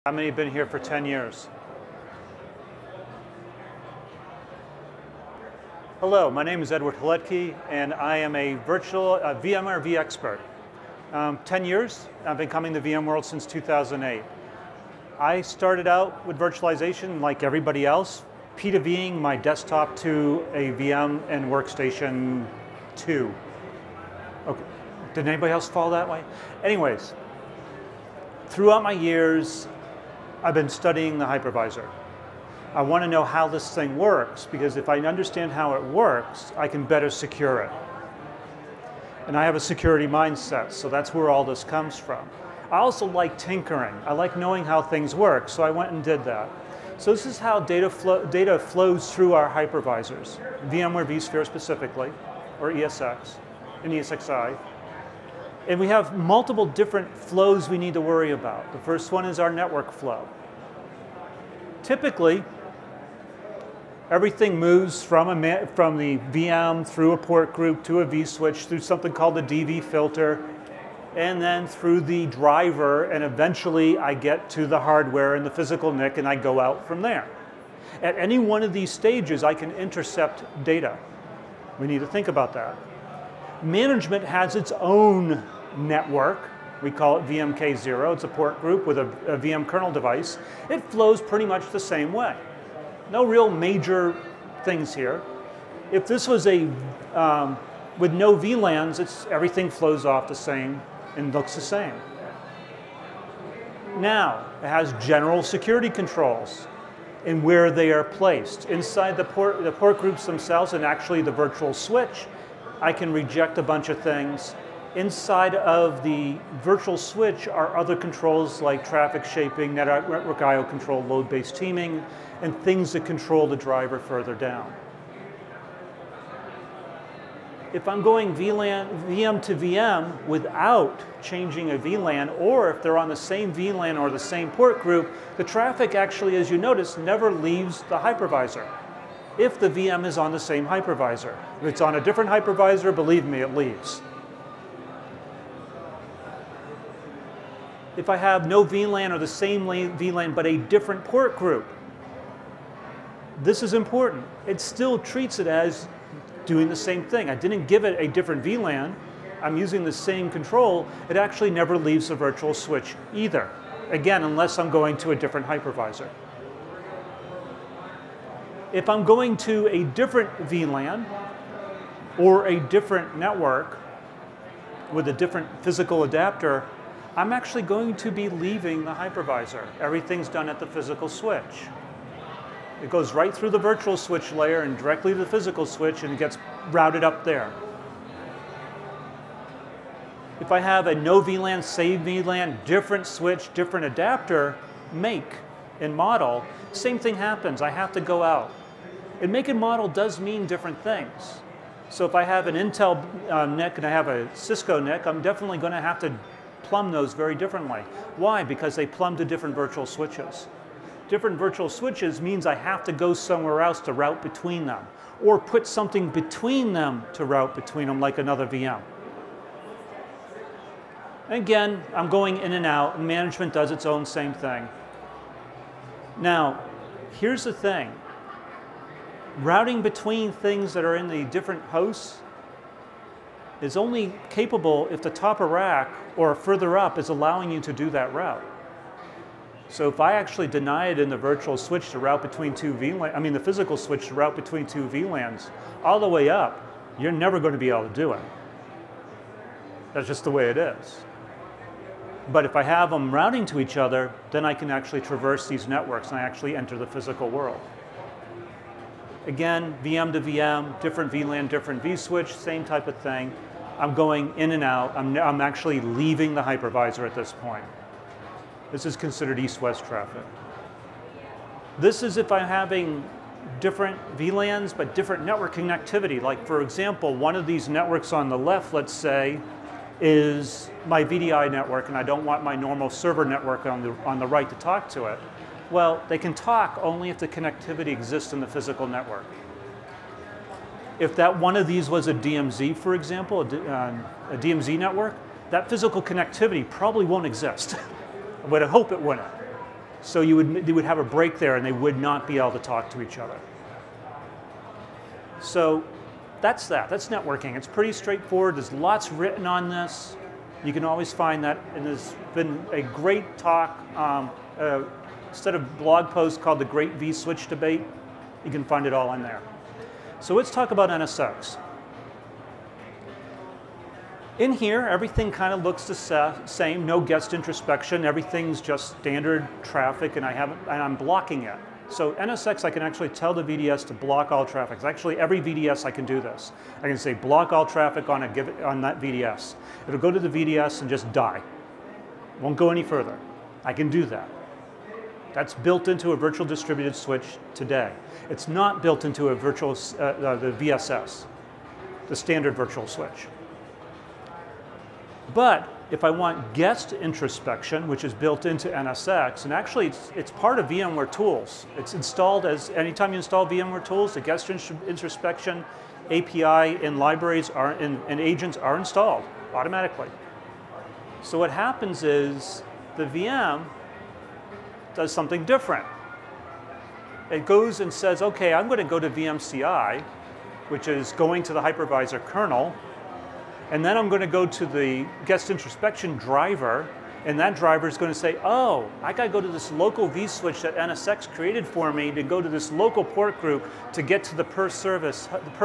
How many have been here for 10 years? Hello, my name is Edward Haletky, and I am a virtual VMware vExpert. 10 years, I've been coming to VMworld since 2008. I started out with virtualization like everybody else, P2Ving my desktop to a VM and workstation 2. Okay. Did anybody else follow that way? Anyways, throughout my years, I've been studying the hypervisor. I want to know how this thing works, because if I understand how it works, I can better secure it. And I have a security mindset, so that's where all this comes from. I also like tinkering. I like knowing how things work, so I went and did that. So this is how data flows through our hypervisors, VMware vSphere specifically, or ESX, and ESXi. And we have multiple different flows we need to worry about. The first one is our network flow. Typically, everything moves from the VM through a port group to a vSwitch, through something called the DV filter, and then through the driver, and eventually I get to the hardware and the physical NIC, and I go out from there. At any one of these stages, I can intercept data. We need to think about that. Management has its own network. We call it VMK0. It's a port group with a VM kernel device. It flows pretty much the same way. No real major things here. If this was a, with no VLANs, everything flows off the same and looks the same. Now, it has general security controls and where they are placed. Inside the port groups themselves, and actually the virtual switch, I can reject a bunch of things. Inside of the virtual switch are other controls like traffic shaping, network I/O control, load-based teaming, and things that control the driver further down. If I'm going VM to VM without changing a VLAN, or if they're on the same VLAN or the same port group, the traffic actually, as you notice, never leaves the hypervisor if the VM is on the same hypervisor. If it's on a different hypervisor, believe me, it leaves. If I have no VLAN or the same VLAN but a different port group, this is important. It still treats it as doing the same thing. I didn't give it a different VLAN. I'm using the same control. It actually never leaves the virtual switch either. Again, unless I'm going to a different hypervisor. If I'm going to a different VLAN or a different network with a different physical adapter, I'm actually going to be leaving the hypervisor. Everything's done at the physical switch. It goes right through the virtual switch layer and directly to the physical switch, and it gets routed up there. If I have a no VLAN, save VLAN, different switch, different adapter, make and model, same thing happens. I have to go out. And make and model does mean different things. So if I have an Intel NIC and I have a Cisco NIC, I'm definitely going to have to plumb those very differently. Why? Because they plumb to different virtual switches. Different virtual switches means I have to go somewhere else to route between them, or put something between them to route between them, like another VM. Again, I'm going in and out, and management does its own same thing. Now, here's the thing. Routing between things that are in the different hosts is only capable if the top of rack or further up is allowing you to do that route. So if I actually deny it in the virtual switch to route between two VLANs, I mean the physical switch to route between two VLANs, all the way up, you're never going to be able to do it. That's just the way it is. But if I have them routing to each other, then I can actually traverse these networks and I actually enter the physical world. Again, VM to VM, different VLAN, different vSwitch, same type of thing. I'm going in and out. I'm actually leaving the hypervisor at this point. This is considered east-west traffic. This is if I'm having different VLANs, but different network connectivity. Like, for example, one of these networks on the left, let's say, is my VDI network, and I don't want my normal server network on the right to talk to it. Well, they can talk only if the connectivity exists in the physical network. If that one of these was a DMZ, for example, a DMZ network, that physical connectivity probably won't exist. I would hope it wouldn't. So you would have a break there and they would not be able to talk to each other. So that's that. That's networking. It's pretty straightforward. There's lots written on this. You can always find that, and there's been a great talk, a set of blog posts called The Great vSwitch Debate. You can find it all in there. So let's talk about NSX. In here, everything kind of looks the same. No guest introspection. Everything's just standard traffic, and I'm blocking it. So NSX, I can actually tell the VDS to block all traffic. Actually, every VDS I can do this. I can say block all traffic on that VDS. It'll go to the VDS and just die. Won't go any further. I can do that. That's built into a virtual distributed switch today. It's not built into a virtual, the VSS, the standard virtual switch. But if I want guest introspection, which is built into NSX, and actually it's part of VMware tools. It's installed as, anytime you install VMware tools, the guest introspection API and libraries and agents are installed automatically. So what happens is the VM does something different. It goes and says, okay, I'm going to go to VMCI, which is going to the hypervisor kernel, and then I'm going to go to the guest introspection driver, and that driver is going to say, oh, I got to go to this local vSwitch that NSX created for me to go to this local port group to get to the per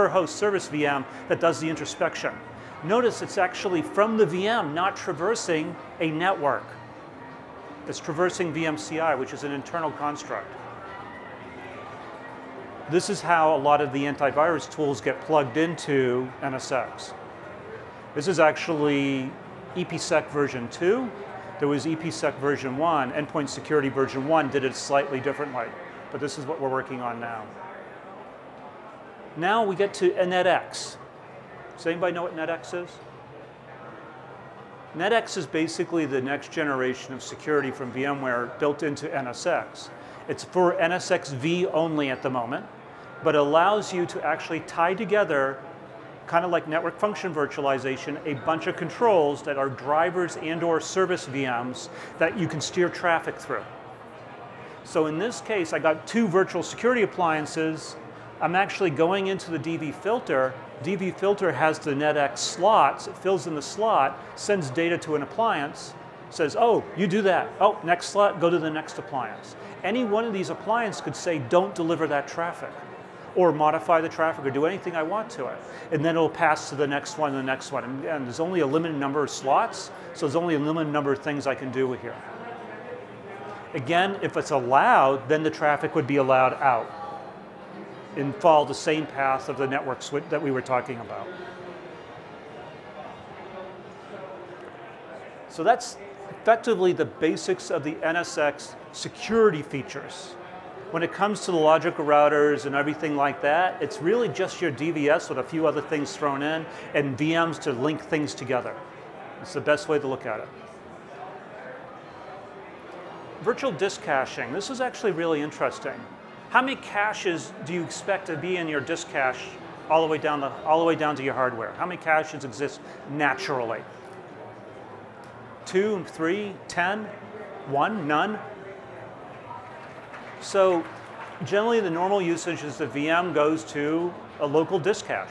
host service VM that does the introspection. Notice it's actually from the VM, not traversing a network. It's traversing VMCI, which is an internal construct. This is how a lot of the antivirus tools get plugged into NSX. This is actually EPSec version 2. There was EPSec version 1. Endpoint Security version 1 did it slightly differently. But this is what we're working on now. Now we get to NetX. Does anybody know what NetX is? NetX is basically the next generation of security from VMware built into NSX. It's for NSX V only at the moment, but allows you to actually tie together, kind of like network function virtualization, a bunch of controls that are drivers and/or service VMs that you can steer traffic through. So in this case, I got two virtual security appliances. I'm actually going into the DV filter. DV filter has the NetX slots. It fills in the slot, sends data to an appliance, says, oh, you do that. Oh, next slot, go to the next appliance. Any one of these appliances could say, don't deliver that traffic, or modify the traffic, or do anything I want to it. And then it'll pass to the next one and the next one. And there's only a limited number of slots, so there's only a limited number of things I can do here. Again, if it's allowed, then the traffic would be allowed out and follow the same path of the network switch that we were talking about. So that's effectively the basics of the NSX security features. When it comes to the logical routers and everything like that, it's really just your DVS with a few other things thrown in and VMs to link things together. It's the best way to look at it. Virtual disk caching. This is actually really interesting. How many caches do you expect to be in your disk cache all the way down to your hardware? How many caches exist naturally? 2, 3, 10, 1, none? So generally the normal usage is the VM goes to a local disk cache.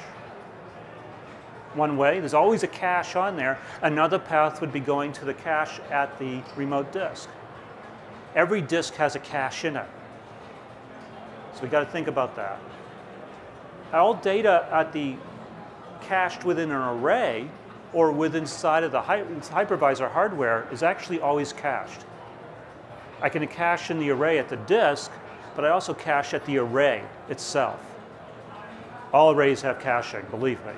One way, there's always a cache on there. Another path would be going to the cache at the remote disk. Every disk has a cache in it. So we got to think about that. All data at the cached within an array or within inside of the hypervisor hardware is actually always cached. I can cache in the array at the disk, but I also cache at the array itself. All arrays have caching, believe me.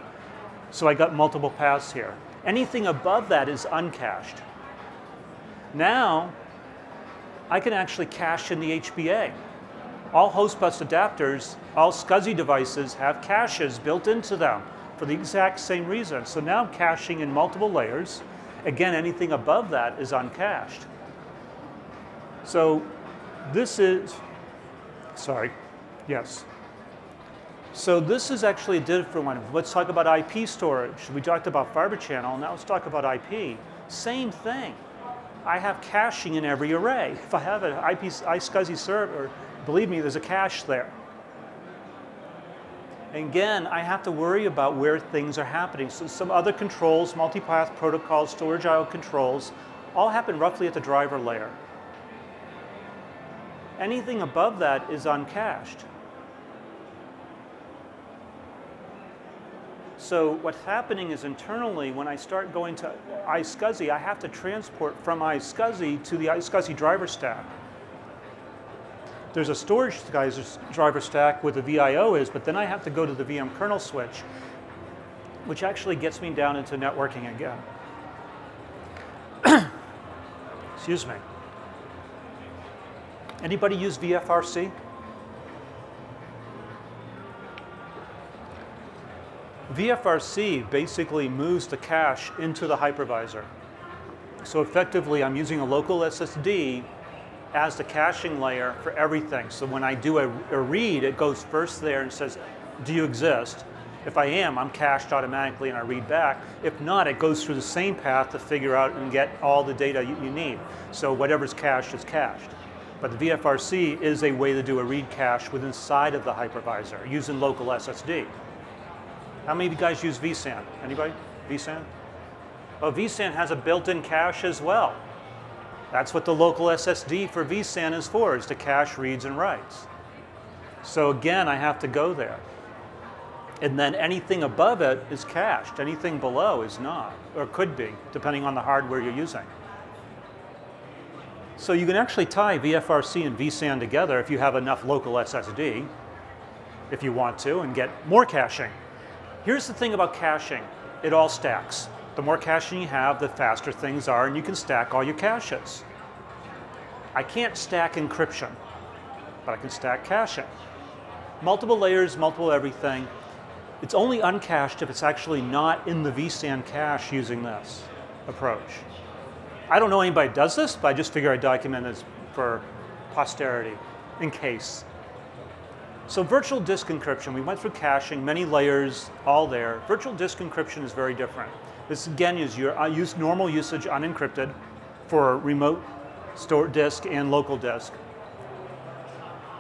So I got multiple paths here. Anything above that is uncached. Now, I can actually cache in the HBA. All host bus adapters, all SCSI devices have caches built into them for the exact same reason. So now I'm caching in multiple layers. Again, anything above that is uncached. So this is, sorry, yes. So this is actually a different one. Let's talk about IP storage. We talked about fiber channel, now let's talk about IP. Same thing. I have caching in every array. If I have an iSCSI server, believe me, there's a cache there. And again, I have to worry about where things are happening. So some other controls, multipath protocols, storage I/O controls, all happen roughly at the driver layer. Anything above that is uncached. So what's happening is internally, when I start going to iSCSI, I have to transport from iSCSI to the iSCSI driver stack. There's a storage driver stack where the VIO is, but then I have to go to the VM kernel switch, which actually gets me down into networking again. Excuse me. Anybody use VFRC? VFRC basically moves the cache into the hypervisor. So effectively, I'm using a local SSD as the caching layer for everything. So when I do a read, it goes first there and says, do you exist? If I am, I'm cached automatically and I read back. If not, it goes through the same path to figure out and get all the data you need. So whatever's cached is cached. But the VFRC is a way to do a read cache within inside of the hypervisor using local SSD. How many of you guys use vSAN? Anybody? vSAN? Oh, vSAN has a built-in cache as well. That's what the local SSD for vSAN is for, is to cache reads and writes. So again, I have to go there. And then anything above it is cached. Anything below is not, or could be, depending on the hardware you're using. So you can actually tie VFRC and vSAN together if you have enough local SSD, if you want to, and get more caching. Here's the thing about caching. It all stacks. The more caching you have, the faster things are, and you can stack all your caches. I can't stack encryption, but I can stack caching. Multiple layers, multiple everything. It's only uncached if it's actually not in the vSAN cache using this approach. I don't know anybody does this, but I just figure I'd document this for posterity, in case. So virtual disk encryption, we went through caching, many layers, all there. Virtual disk encryption is very different. This again is normal usage unencrypted for remote store disk and local disk.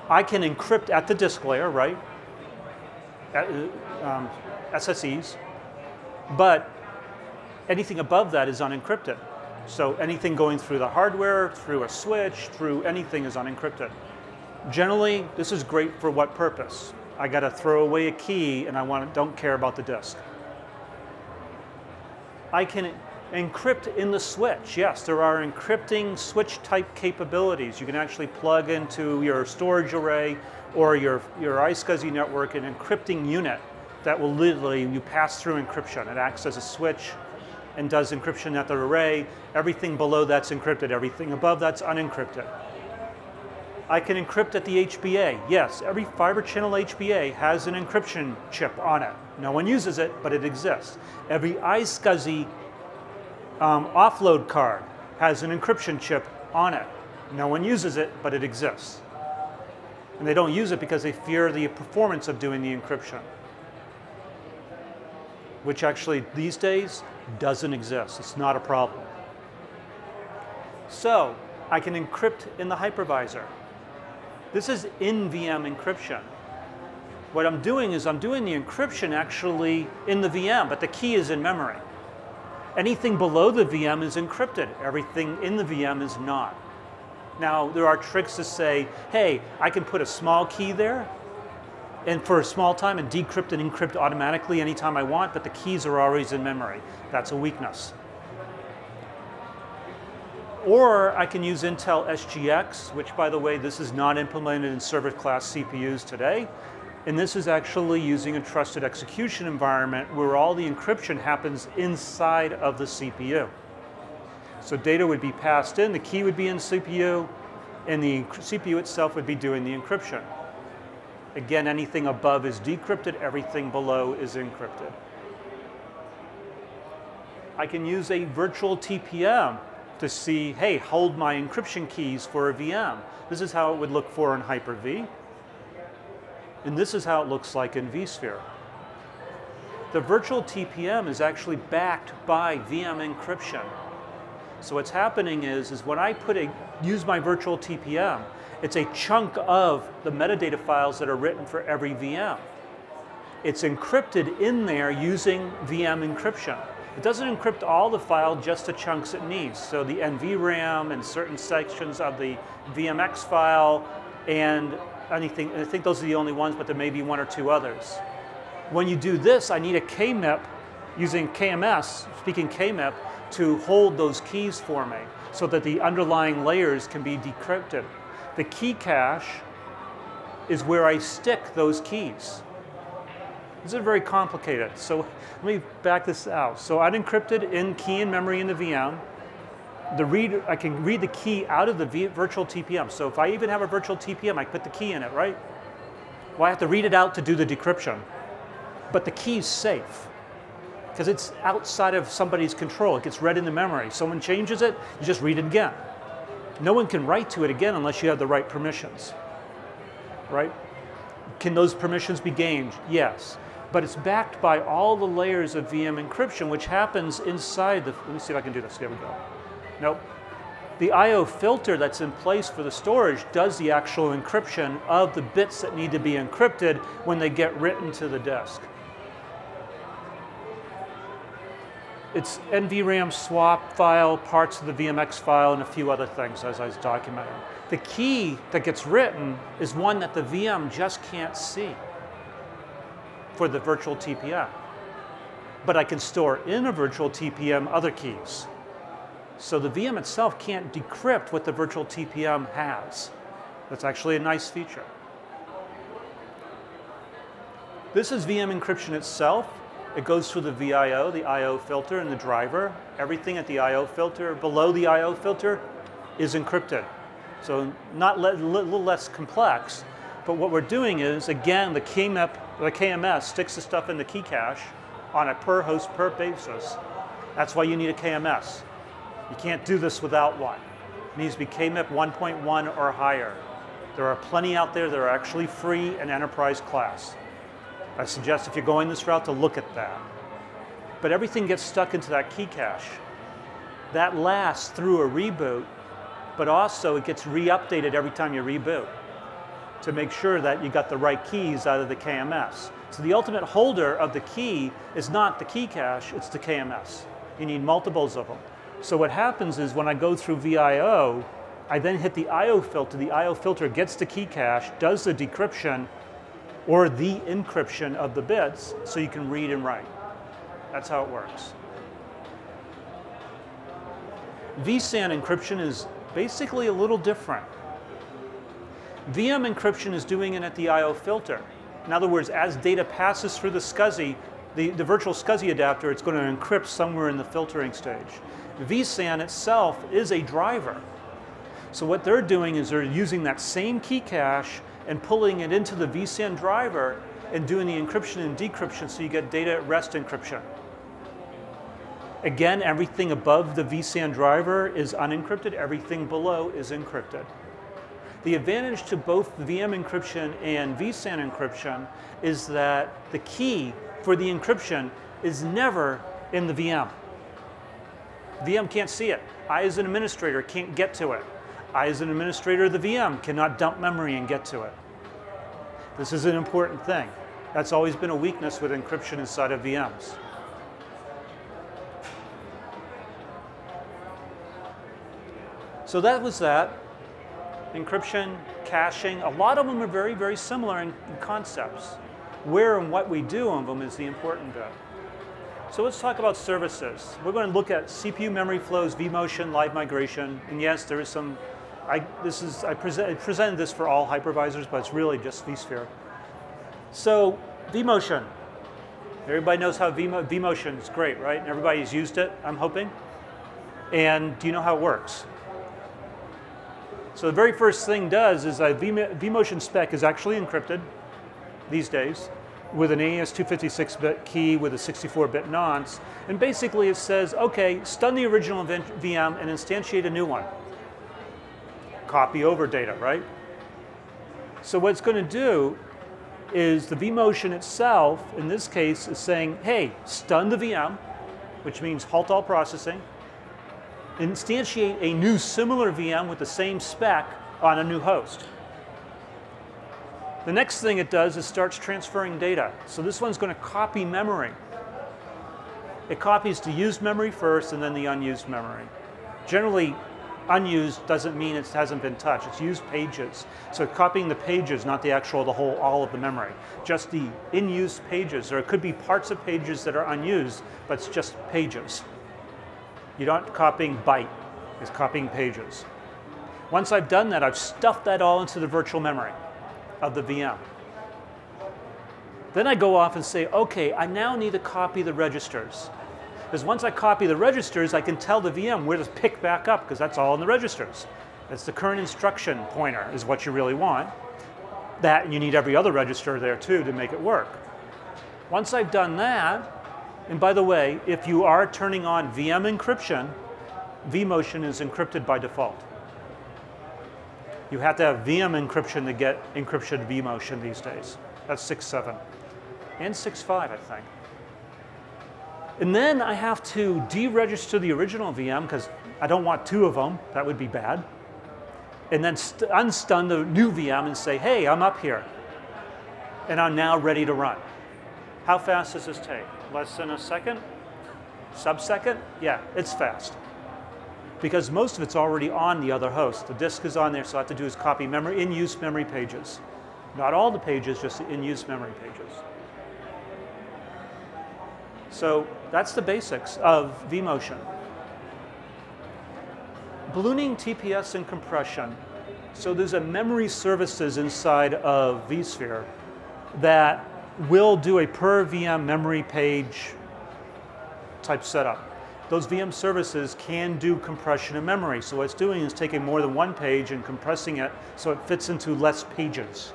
I can encrypt at the disk layer, right? SSEs, but anything above that is unencrypted. So anything going through the hardware, through a switch, through anything is unencrypted. Generally, this is great for what purpose? I got to throw away a key and I don't care about the disk. I can encrypt in the switch. Yes, there are encrypting switch type capabilities. You can actually plug into your storage array or your iSCSI network an encrypting unit that will literally, you pass through encryption. It acts as a switch and does encryption at the array. Everything below that's encrypted. Everything above that's unencrypted. I can encrypt at the HBA. Yes, every fiber channel HBA has an encryption chip on it. No one uses it, but it exists. Every iSCSI offload card has an encryption chip on it. No one uses it, but it exists. And they don't use it because they fear the performance of doing the encryption, which actually these days doesn't exist. It's not a problem. So I can encrypt in the hypervisor. This is Nvm encryption. What I'm doing is I'm doing the encryption actually in the VM, but the key is in memory. Anything below the VM is encrypted. Everything in the VM is not. Now, there are tricks to say, hey, I can put a small key there and for a small time and decrypt and encrypt automatically anytime I want, but the keys are always in memory. That's a weakness. Or I can use Intel SGX, which, by the way, this is not implemented in server-class CPUs today. And this is actually using a trusted execution environment where all the encryption happens inside of the CPU. So data would be passed in, the key would be in CPU, and the CPU itself would be doing the encryption. Again, anything above is decrypted, everything below is encrypted. I can use a virtual TPM to see, hey, hold my encryption keys for a VM. This is how it would look for in Hyper-V. And this is how it looks like in vSphere. The virtual TPM is actually backed by VM encryption. So what's happening is when I use my virtual TPM, it's a chunk of the metadata files that are written for every VM. It's encrypted in there using VM encryption. It doesn't encrypt all the file, just the chunks it needs. So the NVRAM and certain sections of the VMX file and anything, I think those are the only ones, but there may be one or two others. When you do this, I need a KMIP using KMS, speaking KMIP, to hold those keys for me so that the underlying layers can be decrypted. The key cache is where I stick those keys. This is very complicated. So let me back this out. So unencrypted in key and memory in the VM. I can read the key out of the virtual TPM. So if I even have a virtual TPM, I put the key in it, right? Well, I have to read it out to do the decryption. But the key's safe because it's outside of somebody's control. It gets read in the memory. Someone changes it, you just read it again. No one can write to it again unless you have the right permissions, right? Can those permissions be gained? Yes. But it's backed by all the layers of VM encryption, which happens inside the, let me see if I can do this, there we go. Nope. The IO filter that's in place for the storage does the actual encryption of the bits that need to be encrypted when they get written to the disk. It's NVRAM swap file, parts of the VMX file, and a few other things as I was documenting. The key that gets written is one that the VM just can't see for the virtual TPM. But I can store in a virtual TPM other keys. So the VM itself can't decrypt what the virtual TPM has. That's actually a nice feature. This is VM encryption itself. It goes through the VIO, the IO filter, and the driver. Everything at the IO filter, below the IO filter, is encrypted. So not a little less complex, but what we're doing is, again, the KMS sticks the stuff in the key cache on a per host per basis. That's why you need a KMS. You can't do this without one. It needs to be KMIP 1.1 or higher. There are plenty out there that are actually free and enterprise class. I suggest if you're going this route to look at that. But everything gets stuck into that key cache. That lasts through a reboot, but also it gets re-updated every time you reboot to make sure that you got the right keys out of the KMS. So the ultimate holder of the key is not the key cache, it's the KMS. You need multiples of them. So what happens is when I go through VIO, I then hit the IO filter. The IO filter gets the key cache, does the decryption or the encryption of the bits so you can read and write. That's how it works. vSAN encryption is basically a little different. VM encryption is doing it at the IO filter. In other words, as data passes through the SCSI, the virtual SCSI adapter, it's going to encrypt somewhere in the filtering stage. vSAN itself is a driver. So what they're doing is they're using that same key cache and pulling it into the vSAN driver and doing the encryption and decryption so you get data at rest encryption. Again, everything above the vSAN driver is unencrypted, everything below is encrypted. The advantage to both VM encryption and vSAN encryption is that the key for the encryption is never in the VM. VM can't see it. I, as an administrator, can't get to it. I, as an administrator of the VM, cannot dump memory and get to it. This is an important thing. That's always been a weakness with encryption inside of VMs. So that was that. Encryption, caching, a lot of them are very, very similar in concepts. Where and what we do on them is the important bit. So let's talk about services. We're going to look at CPU memory flows, vMotion, live migration, and yes, there is some. I presented this for all hypervisors, but it's really just vSphere. So vMotion. Everybody knows how vMotion is great, right? And everybody's used it, I'm hoping. And do you know how it works? So the very first thing does is that vMotion spec is actually encrypted these days with an AES-256-bit key with a 64-bit nonce. And basically it says, okay, stun the original VM and instantiate a new one. Copy over data, right? So what it's going to do is the vMotion itself, in this case, is saying, hey, stun the VM, which means halt all processing, instantiate a new similar VM with the same spec on a new host. The next thing it does is starts transferring data. So this one's going to copy memory. It copies the used memory first and then the unused memory. Generally, unused doesn't mean it hasn't been touched. It's used pages. So it's copying the pages, not the actual, all of the memory. Just the in-use pages, or it could be parts of pages that are unused, but it's just pages. You're not copying byte, it's copying pages. Once I've done that, I've stuffed that all into the virtual memory of the VM. Then I go off and say, okay, I now need to copy the registers. Because once I copy the registers, I can tell the VM where to pick back up, because that's all in the registers. That's the current instruction pointer is what you really want. That, and you need every other register there too to make it work. Once I've done that, and by the way, if you are turning on VM encryption, vMotion is encrypted by default. You have to have VM encryption to get encryption vMotion these days. That's 6.7 and 6.5, I think. And then I have to deregister the original VM because I don't want two of them. That would be bad. And then unstun the new VM and say, hey, I'm up here. And I'm now ready to run. How fast does this take? Less than a second? Sub-second? Yeah, it's fast. Because most of it's already on the other host. The disk is on there, so all I have to do is copy memory, in-use memory pages. Not all the pages, just the in-use memory pages. So that's the basics of vMotion. Ballooning, TPS, and compression. So there's a memory services inside of vSphere that will do a per VM memory page type setup. Those VM services can do compression of memory. So what it's doing is taking more than one page and compressing it so it fits into less pages.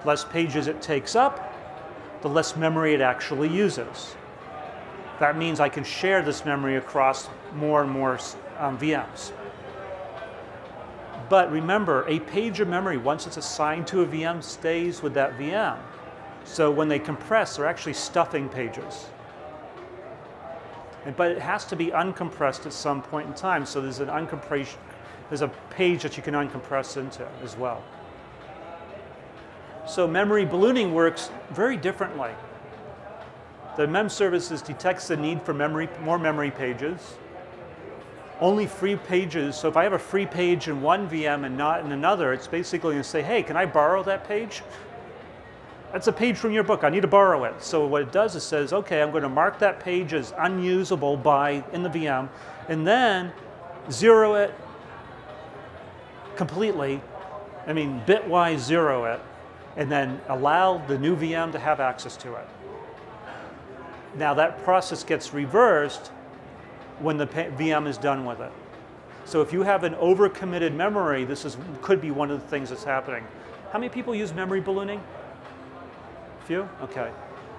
Less pages it takes up, the less memory it actually uses. That means I can share this memory across more and more VMs. But remember, a page of memory, once it's assigned to a VM, stays with that VM. So when they compress, they're actually stuffing pages. But it has to be uncompressed at some point in time. So there's an uncompression, there's a page that you can uncompress into as well. So memory ballooning works very differently. The MEM services detects the need for more memory pages. Only free pages, so if I have a free page in one VM and not in another, it's basically going to say, hey, can I borrow that page? That's a page from your book, I need to borrow it. So what it does is says, okay, I'm going to mark that page as unusable in the VM, and then zero it completely, I mean bitwise zero it, and then allow the new VM to have access to it. Now that process gets reversed when the VM is done with it. So if you have an overcommitted memory, could be one of the things that's happening. How many people use memory ballooning? Few? Okay.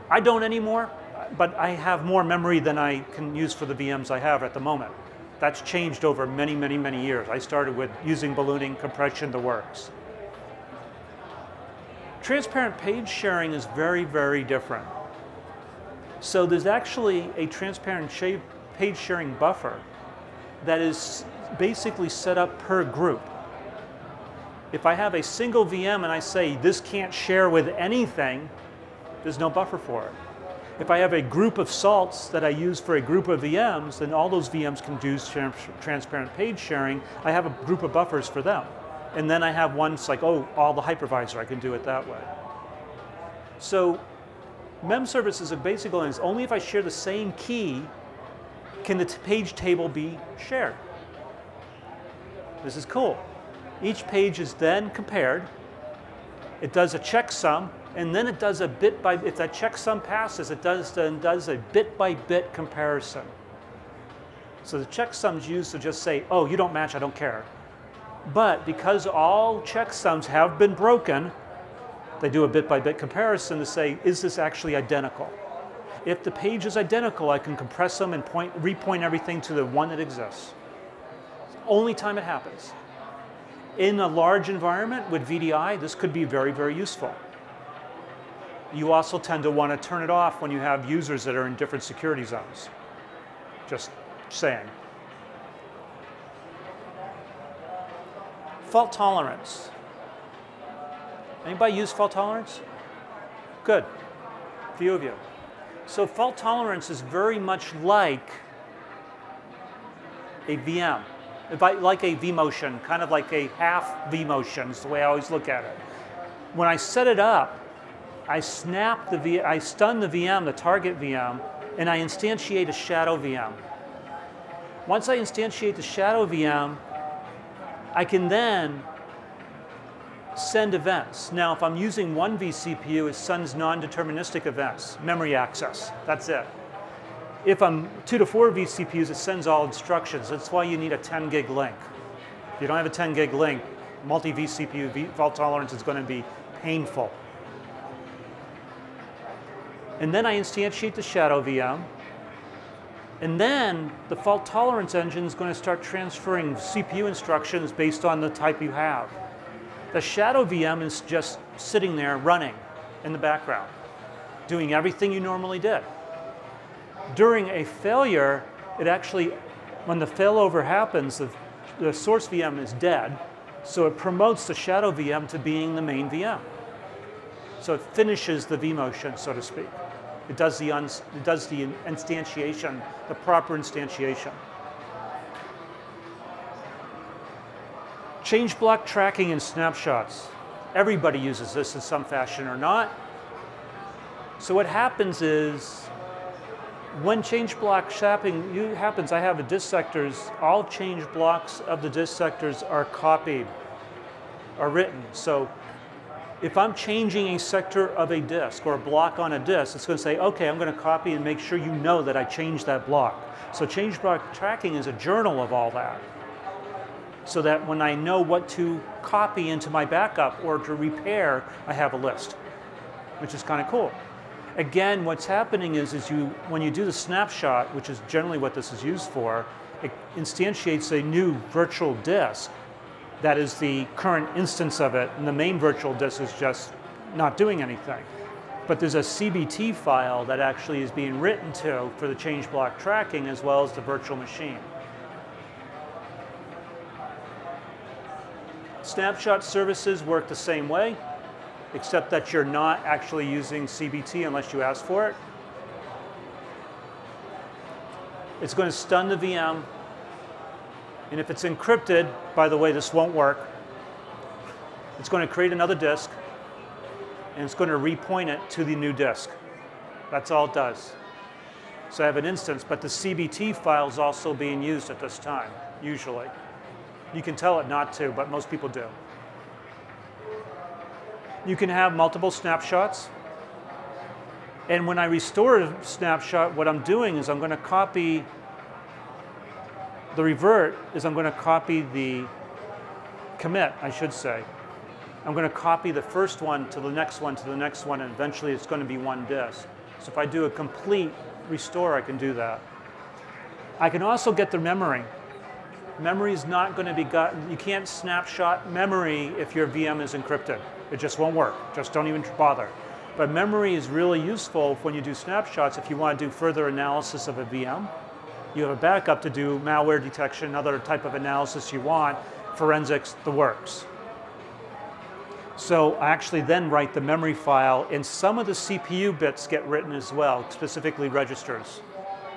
I don't anymore, but I have more memory than I can use for the VMs I have at the moment. That's changed over many, many, many years. I started with using ballooning, compression, the works. Transparent page sharing is very, very different. So there's actually a transparent page sharing buffer that is basically set up per group. If I have a single VM and I say this can't share with anything, there's no buffer for it. If I have a group of salts that I use for a group of VMs, then all those VMs can do transparent page sharing. I have a group of buffers for them. And then I have one that's like, oh, all the hypervisor, I can do it that way. So MEM services are basically only if I share the same key can the page table be shared. This is cool. Each page is then compared. It does a checksum, and then it does a bit by, if that checksum passes, it then does a bit by bit comparison. So the checksum's used to just say, oh, you don't match, I don't care. But because all checksums have been broken, they do a bit by bit comparison to say, is this actually identical? If the page is identical, I can compress them and repoint everything to the one that exists. It's the only time it happens. In a large environment with VDI, this could be very, very useful. You also tend to want to turn it off when you have users that are in different security zones. Just saying. Fault tolerance. Anybody use fault tolerance? Good, a few of you. So fault tolerance is very much like a VM, like a vMotion, kind of like a half vMotion is the way I always look at it. When I set it up, I stun the VM, the target VM, and I instantiate a shadow VM. Once I instantiate the shadow VM, I can then send events. Now, if I'm using one vCPU, it sends non-deterministic events, memory access, that's it. If I'm 2 to 4 vCPUs, it sends all instructions. That's why you need a 10 gig link. If you don't have a 10 gig link, multi-vCPU fault tolerance is going to be painful. And then I instantiate the shadow VM. And then the fault tolerance engine is going to start transferring CPU instructions based on the type you have. The shadow VM is just sitting there running in the background, doing everything you normally did. During a failure, it actually, when the failover happens, the source VM is dead, so it promotes the shadow VM to being the main VM. So it finishes the vMotion, so to speak. It does the instantiation, the proper instantiation. Change block tracking in snapshots. Everybody uses this in some fashion or not. So what happens is, when change block tracking happens, I have a disk sectors, all change blocks of the disk sectors are copied, are written. So if I'm changing a sector of a disk or a block on a disk, it's going to say, okay, I'm going to copy and make sure you know that I changed that block. So change block tracking is a journal of all that, so that when I know what to copy into my backup or to repair, I have a list, which is kind of cool. Again, what's happening is when you do the snapshot, which is generally what this is used for, it instantiates a new virtual disk that is the current instance of it, and the main virtual disk is just not doing anything. But there's a CBT file that actually is being written to for the change block tracking as well as the virtual machine. Snapshot services work the same way, except that you're not actually using CBT unless you ask for it. It's going to stun the VM, and if it's encrypted, by the way, this won't work. It's going to create another disk, and it's going to repoint it to the new disk. That's all it does. So I have an instance, but the CBT file is also being used at this time, usually. You can tell it not to, but most people do. You can have multiple snapshots. And when I restore a snapshot, what I'm doing is I'm going to copy the revert, is I'm going to copy the commit, I should say. I'm going to copy the first one to the next one to the next one, and eventually it's going to be one disk. So if I do a complete restore, I can do that. I can also get the memory. Memory is not going to be gotten. You can't snapshot memory if your VM is encrypted. It just won't work. Just don't even bother. But memory is really useful when you do snapshots if you want to do further analysis of a VM. You have a backup to do malware detection, other type of analysis you want, forensics, the works. So I actually then write the memory file, and some of the CPU bits get written as well, specifically registers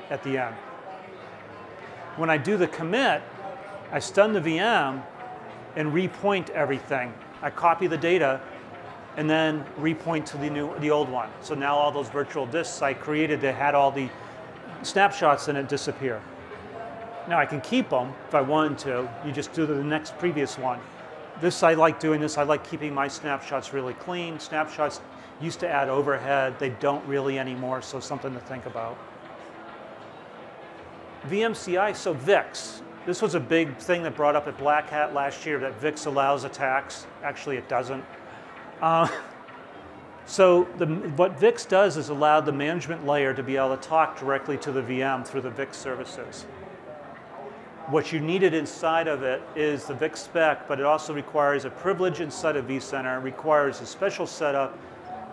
at the end. When I do the commit, I stun the VM and repoint everything. I copy the data and then repoint to the old one. So now all those virtual disks I created that had all the snapshots in it disappear. Now I can keep them if I wanted to. You just do the next previous one. This, I like doing this. I like keeping my snapshots really clean. Snapshots used to add overhead. They don't really anymore, so something to think about. VMCI, so VIX. This was a big thing that brought up at Black Hat last year, that VIX allows attacks. Actually, it doesn't. So what VIX does is allow the management layer to be able to talk directly to the VM through the VIX services. What you needed inside of it is the VIX spec, but it also requires a privilege inside of vCenter, requires a special setup,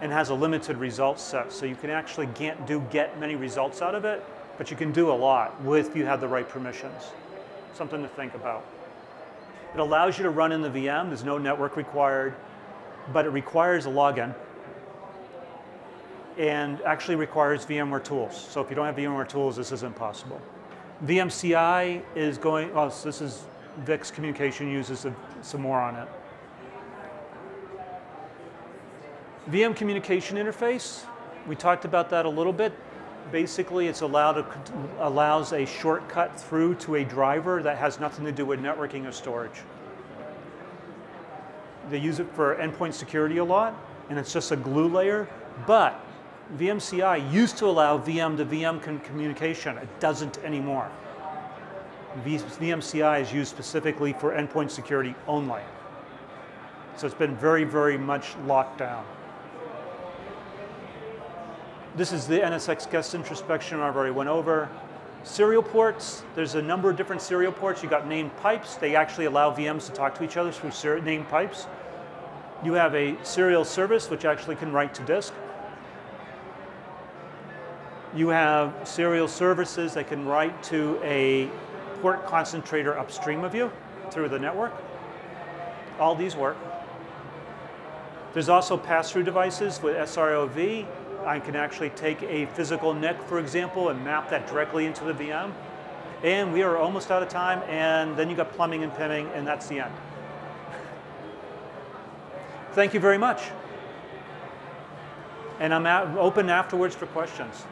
and has a limited results set. So you can actually get many results out of it, but you can do a lot if you have the right permissions. Something to think about. It allows you to run in the VM. There's no network required, but it requires a login and actually requires VMware tools. So if you don't have VMware tools, this isn't possible. VMCI is going, well, so this is VIX communication, uses some more on it. VM communication interface, we talked about that a little bit. Basically, it's allows a shortcut through to a driver that has nothing to do with networking or storage. They use it for endpoint security a lot, and it's just a glue layer, but VMCI used to allow VM to VM communication. It doesn't anymore. VMCI is used specifically for endpoint security only. So it's been very, very much locked down. This is the Nsx Guest Introspection I've already went over. Serial ports, there's a number of different serial ports. You got named pipes. They actually allow VMs to talk to each other through named pipes. You have a serial service, which actually can write to disk. You have serial services that can write to a port concentrator upstream of you through the network. All these work. There's also pass-through devices with SROV. I can actually take a physical NIC, for example, and map that directly into the VM. And we are almost out of time, and then you got plumbing and pimming, and that's the end. Thank you very much. And I'm open afterwards for questions.